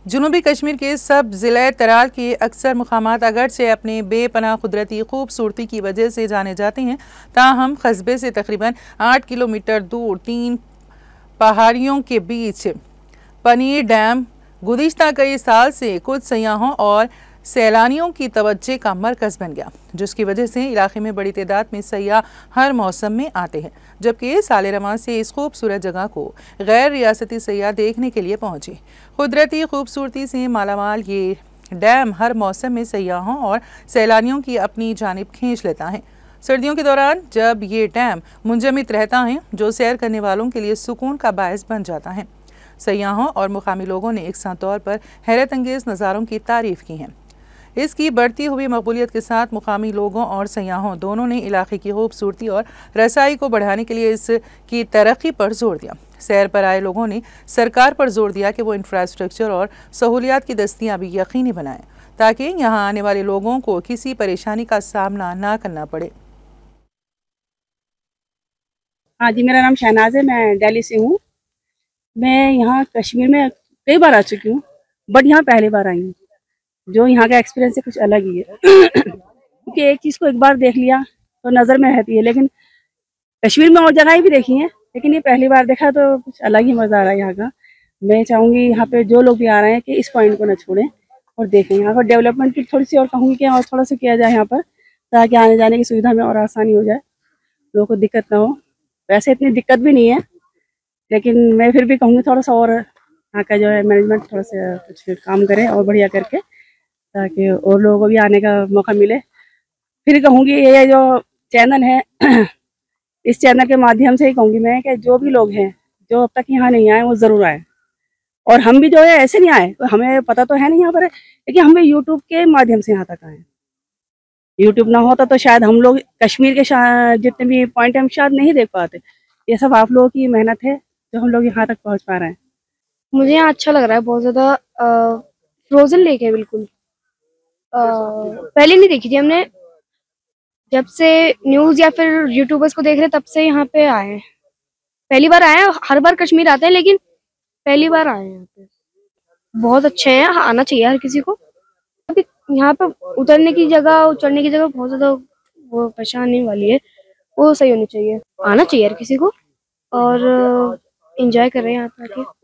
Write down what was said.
जनूबी कश्मीर के सब ज़िले तराल के अक्सर मुकामात अगरचे अपने बेपनाह कुदरती खूबसूरती की वजह से जाने जाते हैं, ताहम कस्बे से तकरीबन 8 किलोमीटर दूर 3 पहाड़ियों के बीच पनीर डैम गुज़िश्ता कई साल से कुछ सयाहों और सैलानियों की तवज्जो का मरकज़ बन गया, जिसकी वजह से इलाके में बड़ी तादाद में सयाह हर मौसम में आते हैं। जबकि साल रवां से इस खूबसूरत जगह को गैर रियासती सयाह देखने के लिए पहुंचे। कुदरती खूबसूरती से मालामाल ये डैम हर मौसम में सयाहों और सैलानियों की अपनी जानिब खींच लेता है। सर्दियों के दौरान जब ये डैम मुंजमद रहता है, जो सैर करने वालों के लिए सुकून का बायस बन जाता है। सयाहों और मुकामी लोगों ने एकसां तौर पर हैरत अंगेज़ नज़ारों की तारीफ़ की है। इसकी बढ़ती हुई मकबूलियत के साथ मुकामी लोगों और सयाहों दोनों ने इलाके की खूबसूरती और रसाई को बढ़ाने के लिए इसकी तरक्की पर जोर दिया। सैर पर आए लोगों ने सरकार पर जोर दिया कि वो इंफ्रास्ट्रक्चर और सहूलियात की दस्तियाबी यकीनी बनाएं, ताकि यहाँ आने वाले लोगों को किसी परेशानी का सामना ना करना पड़े। हाँ जी, मेरा नाम शहनाज है, मैं दिल्ली से हूँ। मैं यहाँ कश्मीर में कई बार आ चुकी हूँ, बट यहाँ पहली बार आई हूँ। जो यहाँ का एक्सपीरियंस है कुछ अलग ही है क्योंकि एक चीज़ को एक बार देख लिया तो नज़र में रहती है, लेकिन कश्मीर में और जगह भी देखी हैं, लेकिन ये पहली बार देखा तो कुछ अलग ही मज़ा आ रहा है यहाँ का। मैं चाहूँगी यहाँ पे जो लोग भी आ रहे हैं कि इस पॉइंट को न छोड़ें और देखें। यहाँ पर डेवलपमेंट की थोड़ी सी और कहूँगी कि और थोड़ा सा किया जाए यहाँ पर, ताकि आने जाने की सुविधा में और आसानी हो जाए, लोगों को दिक्कत ना हो। वैसे इतनी दिक्कत भी नहीं है, लेकिन मैं फिर भी कहूँगी थोड़ा सा और यहाँ का जो है मैनेजमेंट थोड़ा सा कुछ काम करे और बढ़िया करके, ताकि और लोगों को भी आने का मौका मिले। फिर कहूँगी ये जो चैनल है इस चैनल के माध्यम से ही कहूँगी मैं कि जो भी लोग हैं जो अब तक यहाँ नहीं आए वो ज़रूर आए। और हम भी जो है ऐसे नहीं आए, हमें पता तो है नहीं यहाँ पर, लेकिन हम भी यूट्यूब के माध्यम से यहाँ तक आए। यूट्यूब ना होता तो शायद हम लोग कश्मीर के जितने भी पॉइंट हम शायद नहीं देख पाते। ये सब आप लोगों की मेहनत है जो हम लोग यहाँ तक पहुँच पा रहे हैं। मुझे यहाँ अच्छा लग रहा है बहुत ज़्यादा। फ्रोजन लेक है बिल्कुल। पहले नहीं देखी थी हमने, जब से न्यूज़ या फिर यूट्यूबर्स को देख रहे तब से यहाँ पे आए हैं। पहली बार आए हैं, हर बार कश्मीर आते हैं लेकिन पहली बार आए हैं यहाँ पे। बहुत अच्छे हैं, आना चाहिए हर किसी को। अभी यहाँ पे उतरने की जगह चढ़ने की जगह बहुत ज़्यादा वो परेशानी वाली है, वो सही होनी चाहिए। आना चाहिए हर किसी को और एंजॉय कर रहे हैं यहाँ पे आके।